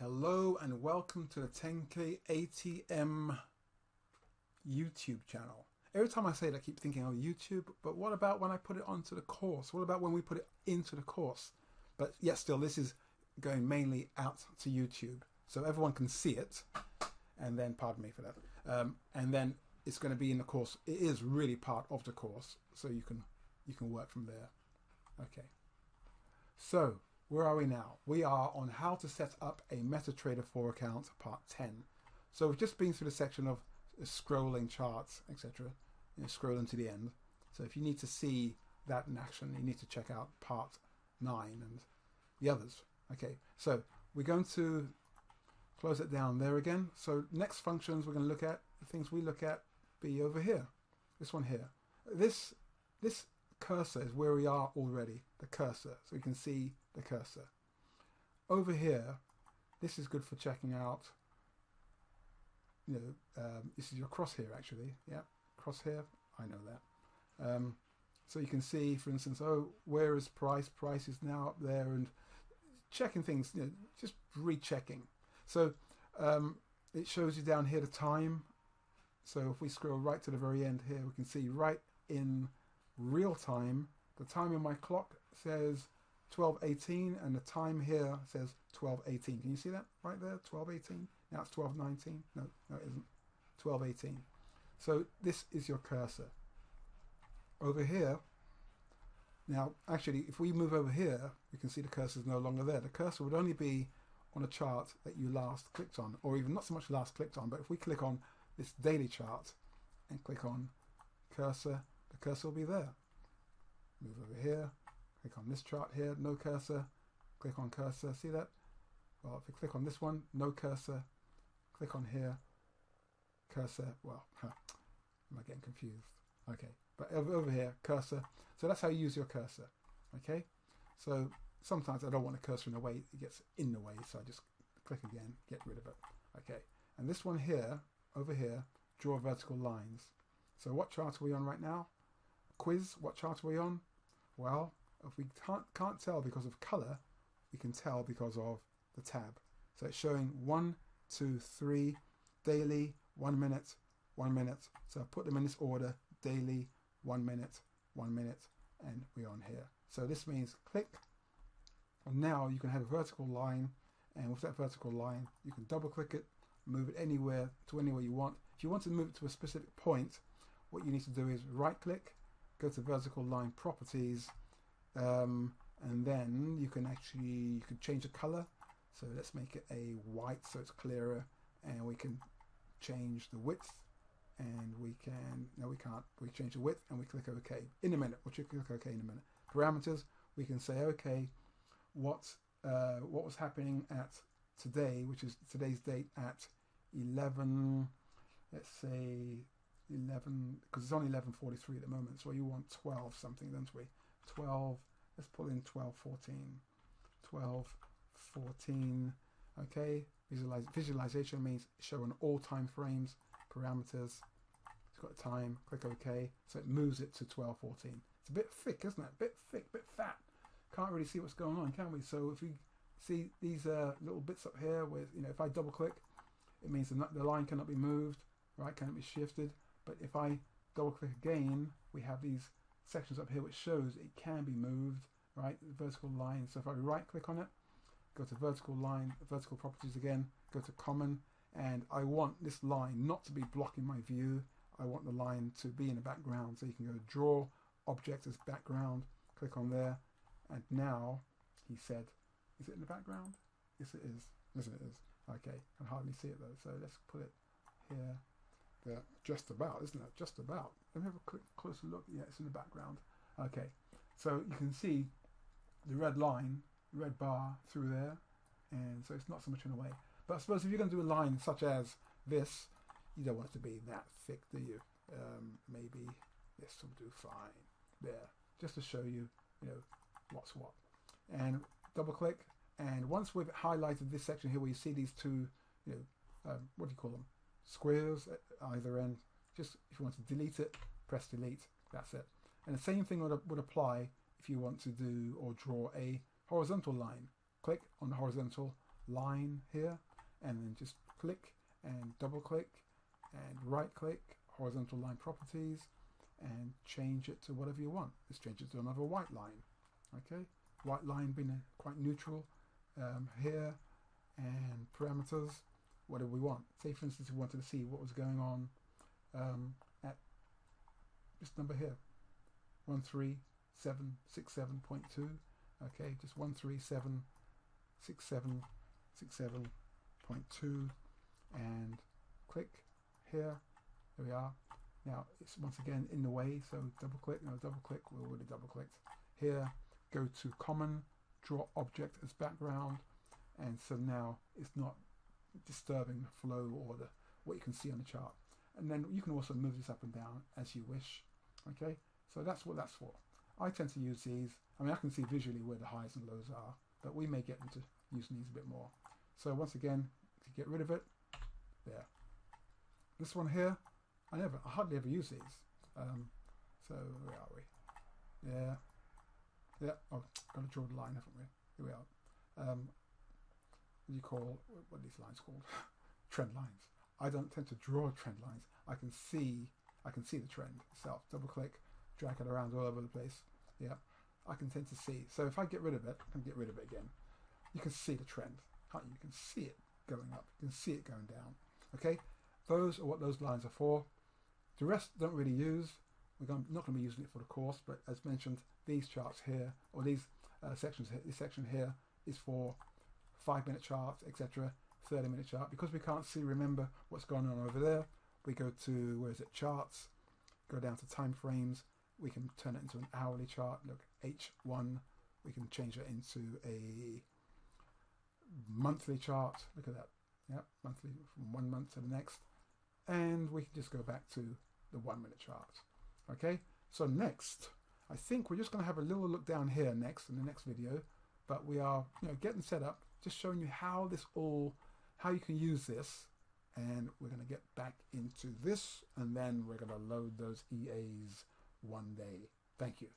Hello and welcome to the TenKei ATM YouTube channel. Every time I say it, I keep thinking, oh, YouTube, but what about when I put it onto the course? What about when we put it into the course? But yes, still, this is going mainly out to YouTube, so everyone can see it, and then, pardon me for that, and then it's going to be in the course. It is really part of the course, so you can work from there. Okay, so where are we now? We are on how to set up a MetaTrader 4 account, part 10. So we've just been through the section of scrolling charts, etc. Scrolling to the end. So if you need to see that in action, you need to check out part 9 and the others. Okay, so we're going to close it down there again. So next functions we're going to look at, the things we look at, be over here. This one here. This cursor is where we are already, the cursor. So you can see the cursor. Over here, this is good for checking out, this is your crosshair actually. Yeah, crosshair, I know that. So you can see, for instance, oh, where is price? Price is now up there, and checking things, just rechecking. So it shows you down here the time. So if we scroll right to the very end here, we can see right in real time, the time in my clock says 12:18 and the time here says 12:18. Can you see that right there? 12:18. Now it's 12:19. No, it isn't. 12:18. So this is your cursor. Over here, now actually if we move over here, you can see the cursor is no longer there. The cursor would only be on a chart that you last clicked on, or even not so much last clicked on, but if we click on this daily chart and click on cursor, the cursor will be there. Move over here, click on this chart here, no cursor, click on cursor, see that? Well, if you click on this one, no cursor, click on here, cursor, well, am I getting confused? Okay, but over here, cursor, so that's how you use your cursor, okay? So sometimes I don't want the cursor in the way, it gets in the way, so I just click again, get rid of it, okay? And this one here, over here, draw vertical lines. So what chart are we on right now? Quiz, what chart are we on? Well, if we can't tell because of color, we can tell because of the tab. So it's showing 1, 2, 3, daily, 1 minute, 1 minute. So I put them in this order, daily, 1 minute, 1 minute, and we're on here. So this means click, and now you can have a vertical line, and with that vertical line, you can double click it, move it anywhere to anywhere you want. If you want to move it to a specific point, what you need to do is right click, go to vertical line properties, and then you can change the color. So let's make it a white so it's clearer, and we can change the width, and we change the width, and we click OK in a minute. We'll click OK in a minute. Parameters, we can say OK, what was happening at today, which is today's date at 11, let's say 11, because it's only 11:43 at the moment, so you want 12 something, don't we? 12, let's pull in 12:14, 12:14, okay? Visualization means show on all time frames, parameters, it's got a time, click OK, so it moves it to 12:14. It's a bit thick, isn't it? Bit thick, bit fat. Can't really see what's going on, can we? So if we see these little bits up here where, if I double click, it means the line cannot be moved, right? Cannot be shifted. But if I double click again, we have these sections up here which shows it can be moved, right? The vertical line. So if I right click on it, go to vertical line, vertical properties again, go to common, and I want this line not to be blocking my view. I want the line to be in the background. So you can go draw object as background, click on there, and now he said, is it in the background? Yes, it is. Yes, it is. Okay, I can hardly see it though. So let's put it here. There, just about, isn't it? Just about. Let me have a quick closer look. Yeah, it's in the background. Okay, so you can see the red line, red bar through there, and so it's not so much in the way. But I suppose if you're going to do a line such as this, you don't want it to be that thick, do you? Maybe this will do fine. There, just to show you, what's what. And double click, and once we've highlighted this section here where you see these two, what do you call them? Squares at either end. Just if you want to delete it, press delete. That's it. And the same thing would apply if you want to do or draw a horizontal line. Click on the horizontal line here, and then just click and double click and right click, horizontal line properties, and change it to whatever you want. Let's change it to another white line. Okay, white line being quite neutral here, and parameters, whatever we want. Say for instance we wanted to see what was going on at this number here, 13767.2. okay, just 13767.2, and click here. There we are. Now it's once again in the way, so double click. No, double click. We already double clicked. Here, go to common, draw object as background, and so now it's not disturbing the flow or what you can see on the chart. And then you can also move this up and down as you wish. Okay, so that's what that's for. I tend to use these. I mean, I can see visually where the highs and lows are, but we may get into using these a bit more. So once again, to get rid of it, there. This one here, I hardly ever use these. So where are we? Yeah, yeah. Oh, got to draw the line, haven't we? Here we are. What are these lines called? Trend lines. I don't tend to draw trend lines. I can see the trend itself. Double click, drag it around all over the place. Yeah, I can tend to see. So if I get rid of it and get rid of it again, you can see the trend, can't you? You can see it going up. You can see it going down. Okay, those are what those lines are for. The rest don't really use. We're not going to be using it for the course, but as mentioned, these charts here, or these sections here, this section here is for 5-minute charts, etc., 30-minute chart. Because we can't see, remember what's going on over there, we go to, where is it, charts, go down to time frames. We can turn it into an hourly chart. Look, H1, we can change it into a monthly chart. Look at that. Yeah, monthly, from 1 month to the next. And we can just go back to the 1-minute chart. Okay, so next, I think we're just going to have a little look down here next in the next video, but we are getting set up, just showing you how you can use this, and we're going to get back into this, and then we're going to load those EAs one day. Thank you.